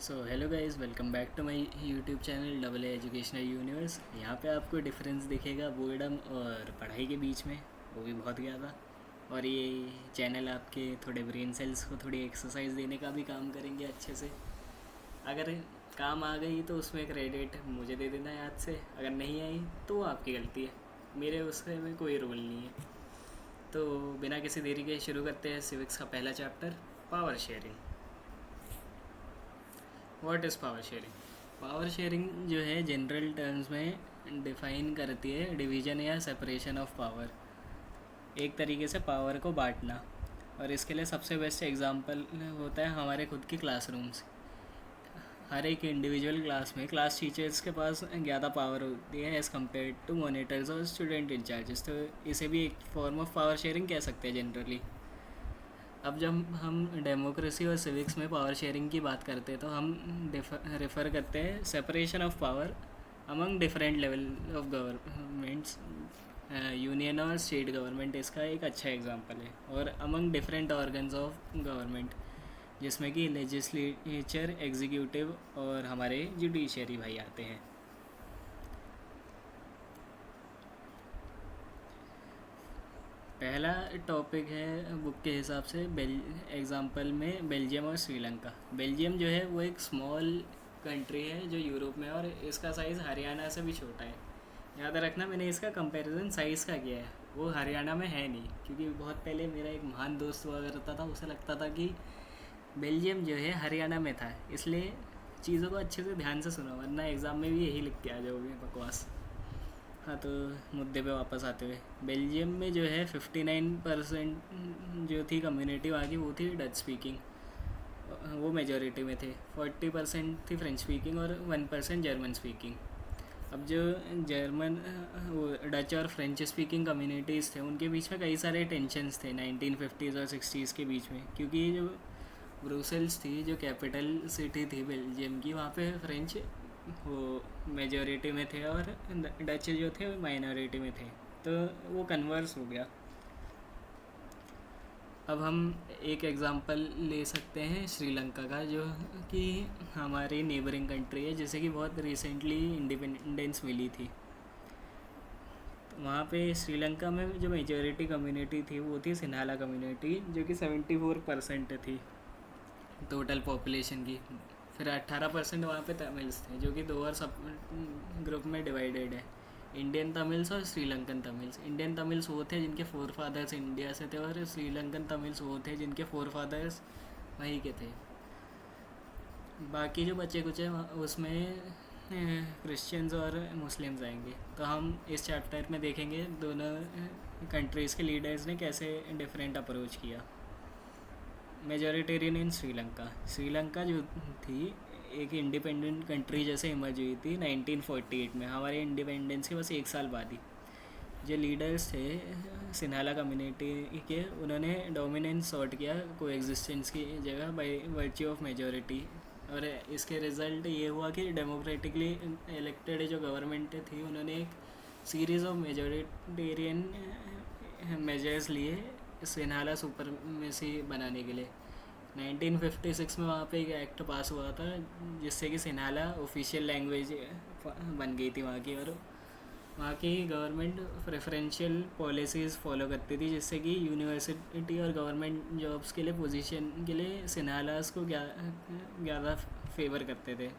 So hello guys, welcome back to my YouTube channel double educational universe. यहाँ पे आपको difference दिखेगा boredom और पढ़ाई के बीच में, वो भी बहुत ज़्यादा। और ये चैनल आपके थोड़े ब्रेन सेल्स को थोड़ी एक्सरसाइज देने का भी काम करेंगे अच्छे से। अगर काम आ गई तो उसमें क्रेडिट मुझे दे देना याद से, अगर नहीं आई तो वो आपकी गलती है, मेरे उसके में कोई रोल नहीं है। तो बिना किसी देरी के शुरू करते हैं सिविक्स का पहला chapter, power sharing. What is power sharing? Power sharing जो है जनरल टर्म्स में डिफाइन करती है डिवीजन या सेपरेशन ऑफ पावर, एक तरीके से पावर को बांटना। और इसके लिए सबसे बेस्ट एग्जांपल होता है हमारे खुद की क्लासरूम्स। हर एक इंडिविजुअल क्लास में क्लास टीचर्स के पास ज़्यादा पावर होती है एज़ कम्पेयर टू मोनिटर्स और स्टूडेंट इंचार्जेस। तो इसे भी एक फॉर्म ऑफ पावर शेयरिंग कह सकते हैं जनरली। अब जब हम डेमोक्रेसी और सिविक्स में पावर शेयरिंग की बात करते हैं तो हम रेफ़र करते हैं separation of power among different level of governments. Union और स्टेट गवर्नमेंट इसका एक अच्छा एग्जांपल है, और among different organs of government, जिसमें कि लेजिस्लेचर, एग्जीक्यूटिव और हमारे जुडिशरी भाई आते हैं। पहला टॉपिक है बुक के हिसाब से एग्जांपल में बेल्जियम और श्रीलंका। बेल्जियम जो है वो एक स्मॉल कंट्री है जो यूरोप में, और इसका साइज़ हरियाणा से भी छोटा है। याद रखना, मैंने इसका कंपैरिजन साइज़ का किया है, वो हरियाणा में है नहीं, क्योंकि बहुत पहले मेरा एक महान दोस्त हुआ करता था, उसे लगता था कि बेल्जियम जो है हरियाणा में था। इसलिए चीज़ों को अच्छे से ध्यान से सुनो, वरना एग्ज़ाम में भी यही लिख के आ जाओगे बकवास। हाँ, तो मुद्दे पे वापस आते हुए, बेल्जियम में जो है 59% जो थी कम्युनिटी वहाँ की, वो थी डच स्पीकिंग, वो मेजॉरिटी में थे। 40% थी फ्रेंच स्पीकिंग और 1% जर्मन स्पीकिंग। अब जो जर्मन वो डच और फ्रेंच स्पीकिंग कम्युनिटीज़ थे, उनके बीच में कई सारे टेंशन्स थे 1950s और 60s के बीच में, क्योंकि जो ब्रुसेल्स थी, जो कैपिटल सिटी थी बेल्जियम की, वहाँ पे फ्रेंच वो मेजॉरिटी में थे और डच जो थे वो माइनॉरिटी में थे। तो वो कन्वर्स हो गया। अब हम एक एग्ज़ाम्पल ले सकते हैं श्रीलंका का, जो कि हमारी नेबरिंग कंट्री है, जैसे कि बहुत रिसेंटली इंडिपेंडेंस मिली थी। तो वहाँ पे श्रीलंका में जो मेजॉरिटी कम्युनिटी थी वो थी सिन्हाला कम्युनिटी, जो कि 74% थी टोटल पॉपुलेशन की। फिर 18% वहाँ पे तमिल्स थे, जो कि दो और सब ग्रुप में डिवाइडेड है, इंडियन तमिल्स और श्रीलंकन तमिल्स। इंडियन तमिल्स वो थे जिनके फोर फादर्स इंडिया से थे, और श्रीलंकन तमिल्स वो थे जिनके फोर फादर्स वहीं के थे। बाकी जो बच्चे कुछ है उसमें क्रिश्चियंस और मुस्लिम्स आएंगे। तो हम इस चैप्टर में देखेंगे दोनों कंट्रीज़ के लीडर्स ने कैसे डिफरेंट अप्रोच किया। मेजॉरिटेरियन इन श्रीलंका। श्रीलंका जो थी एक इंडिपेंडेंट कंट्री जैसे इमर्ज हुई थी 1948 में, हमारे इंडिपेंडेंस के बस एक साल बाद ही। जो लीडर्स थे सिन्हाला कम्युनिटी के, उन्होंने डोमिनेंस सॉर्ट किया को एग्जिस्टेंस की जगह बाय वर्च्यू ऑफ मेजॉरिटी, और इसके रिज़ल्ट ये हुआ कि डेमोक्रेटिकली इलेक्टेड जो गवर्नमेंट थी, उन्होंने एक सीरीज़ ऑफ मेजॉरिटेरियन मेजर्स लिए सिन्हाला सुपरमेसी बनाने के लिए। 1956 में वहाँ पे एक एक्ट पास हुआ था, जिससे कि सिन्हाला ऑफिशियल लैंग्वेज बन गई थी वहाँ की, और वहाँ की गवर्नमेंट प्रेफरेंशियल पॉलिसीज़ फॉलो करती थी, जिससे कि यूनिवर्सिटी और गवर्नमेंट जॉब्स के लिए पोजीशन के लिए सिन्हालास को ज़्यादा फेवर करते थे।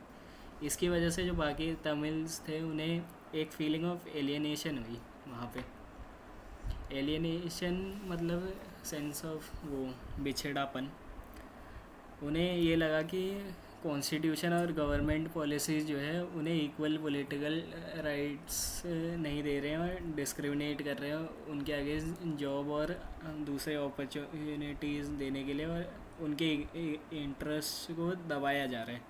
इसकी वजह से जो बाकी तमिल्स थे उन्हें एक फीलिंग ऑफ एलियनेशन हुई वहाँ पे। एलियनेशन मतलब सेंस ऑफ वो बिछड़ापन। उन्हें ये लगा कि कॉन्स्टिट्यूशन और गवर्नमेंट पॉलिसीज़ जो है उन्हें इक्वल पॉलिटिकल राइट्स नहीं दे रहे हैं और डिस्क्रिमिनेट कर रहे हैं उनके आगे जॉब और दूसरे अपॉर्चुनिटीज़ देने के लिए, और उनके इंटरेस्ट को दबाया जा रहा है।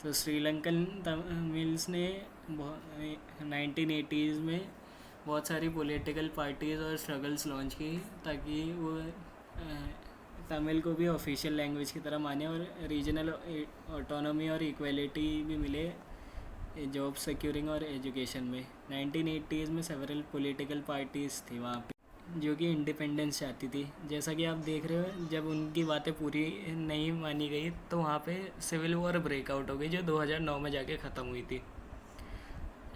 तो श्रीलंकन तमिल्स ने 1980s में बहुत सारी पॉलिटिकल पार्टीज़ और स्ट्रगल्स लॉन्च की, ताकि वो तमिल को भी ऑफिशियल लैंग्वेज की तरह माने और रीजनल ऑटोनॉमी और इक्वलिटी भी मिले जॉब सिक्योरिंग और एजुकेशन में। 1980s में सेवरल पॉलिटिकल पार्टीज़ थी वहाँ पे, जो कि इंडिपेंडेंस चाहती थी। जैसा कि आप देख रहे हो, जब उनकी बातें पूरी नहीं मानी गई तो वहाँ पे सिविल वॉर ब्रेकआउट हो गई, जो 2009 में जाके ख़त्म हुई थी।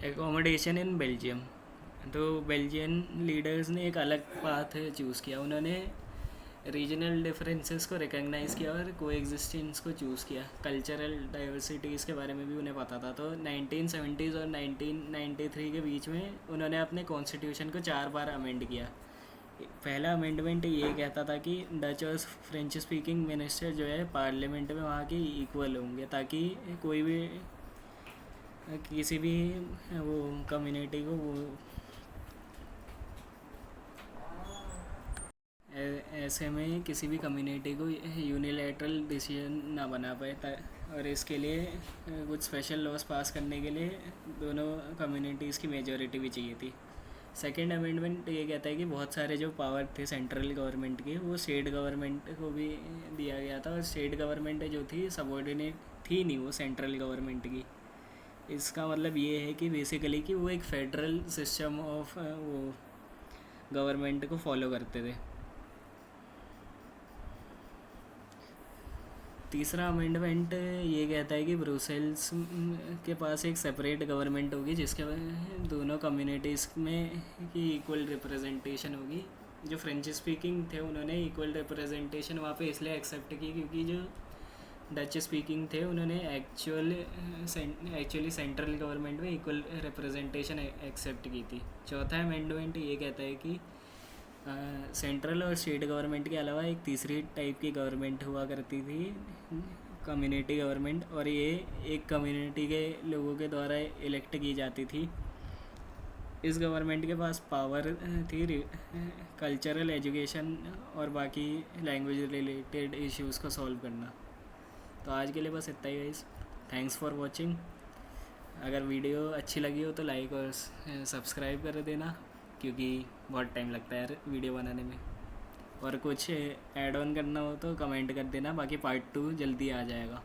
एकोमोडेशन इन बेल्जियम, तो बेल्जियन लीडर्स ने एक अलग पाथ चूज़ किया। उन्होंने रीजनल डिफरेंसेस को रिकग्नाइज़ किया और को एग्जिस्टेंस को चूज़ किया। कल्चरल डाइवर्सिटीज़ के बारे में भी उन्हें पता था। तो 1970s और 1993 के बीच में उन्होंने अपने कॉन्स्टिट्यूशन को 4 बार अमेंड किया। पहला अमेंडमेंट ये कहता था कि डच और फ्रेंच स्पीकिंग मिनिस्टर जो है पार्लियामेंट में वहाँ के इक्वल होंगे, ताकि कोई भी किसी भी वो कम्युनिटी को वो ऐसे में किसी भी कम्युनिटी को यूनिलैटरल डिसीजन ना बना पाए। और इसके लिए कुछ स्पेशल लॉज पास करने के लिए दोनों कम्युनिटीज़ की मेजॉरिटी भी चाहिए थी। सेकेंड अमेंडमेंट ये कहता है कि बहुत सारे जो पावर थे सेंट्रल गवर्नमेंट के, वो स्टेट गवर्नमेंट को भी दिया गया था। और स्टेट गवर्नमेंट जो थी सबॉर्डिनेट थी नहीं वो सेंट्रल गवर्नमेंट की। इसका मतलब ये है कि बेसिकली कि वो एक फेडरल सिस्टम ऑफ वो गवर्नमेंट को फॉलो करते थे। तीसरा अमेंडमेंट ये कहता है कि ब्रुसेल्स के पास एक सेपरेट गवर्नमेंट होगी, जिसके दोनों कम्युनिटीज़ में की इक्वल रिप्रेजेंटेशन होगी। जो फ्रेंच स्पीकिंग थे उन्होंने इक्वल रिप्रेजेंटेशन वहाँ पे इसलिए एक्सेप्ट की क्योंकि जो डच स्पीकिंग थे उन्होंने एक्चुअली सेंट्रल गवर्नमेंट में इक्वल रिप्रेजेंटेशन एक्सेप्ट की थी। चौथा अमेंडमेंट ये कहता है कि सेंट्रल और स्टेट गवर्नमेंट के अलावा एक तीसरी टाइप की गवर्नमेंट हुआ करती थी, कम्युनिटी गवर्नमेंट, और ये एक कम्युनिटी के लोगों के द्वारा इलेक्ट की जाती थी। इस गवर्नमेंट के पास पावर थी कल्चरल, एजुकेशन और बाकी लैंग्वेज रिलेटेड इश्यूज़ को सॉल्व करना। तो आज के लिए बस इतना ही गाइस। Thanks for watching. अगर वीडियो अच्छी लगी हो तो लाइक और सब्सक्राइब कर देना, क्योंकि बहुत टाइम लगता है वीडियो बनाने में। और कुछ ऐड ऑन करना हो तो कमेंट कर देना, बाकी पार्ट 2 जल्दी आ जाएगा।